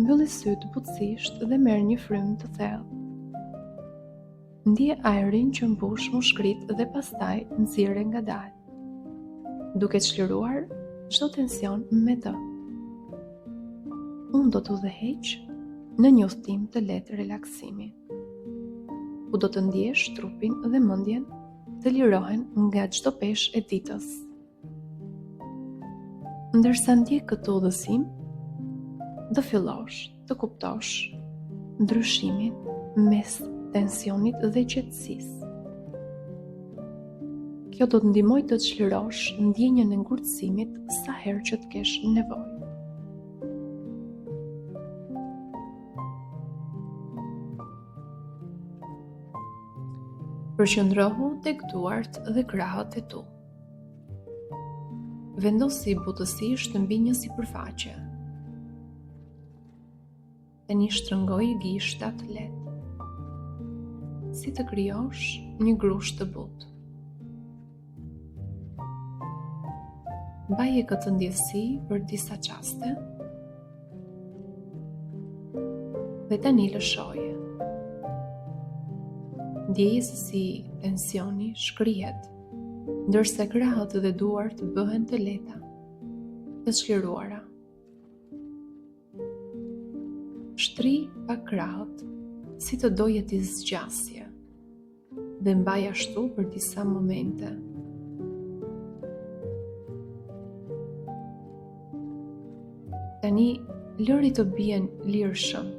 mbylli sytë butësisht dhe merr një frymë të thellë. Ndje ajrin që mbush mushkrit dhe pastaj nxirre ngadalë, duke çliruar çdo tension me të. Unë do t'u udhëheq në një udhëtim të lehtë relaksimi, ku do të ndjesh trupin dhe mendjen të lirohen nga çdo peshë e ditës. Ndërsa ndjek këtë udhësim, do fillosh të kuptosh ndryshimin mes tensionit dhe qetësisë. Kjo do të ndihmojë të çlirosh ndjenjën e ngurtësimit sa herë që të kesh nevojë. Përqendrohu tek duart dhe krahët e tu. Vendosi butësisht mbi një sipërfaqe. Tani shtrëngoj gishtat lehtë, si të krijosh një grusht të butë. Mbaje këtë ndjesi për disa çaste dhe tani lëshoje. Ndjeje se si tensioni shkrihet, ndërsa krahët dhe duart bëhen të lehta, të çliruara. Shtri pak krahët, si të doje t'i zgjasje, dhe mbaj ashtu për disa momente. Tani lëri të bien lirshëm.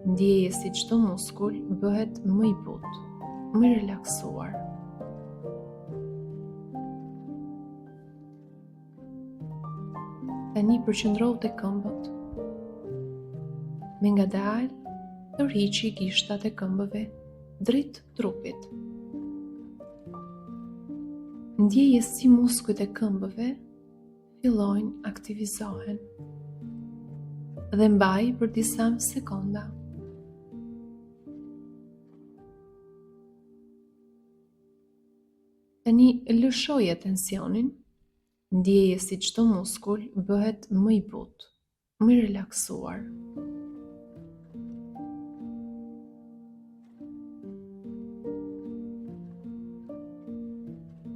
Ndjeje si çdo muskull bëhet më i butë, më i relaksuar. Tani përqendrohu te këmbët. Me ngadalë tërhiqi gishtat e këmbëve drejt trupit. Ndjeje si muskujt e këmbëve fillojnë aktivizohen dhe mbaj për disa sekonda. Tani lëshoje tensionin, ndjeje si çdo muskull bëhet më i butë, më i relaksuar.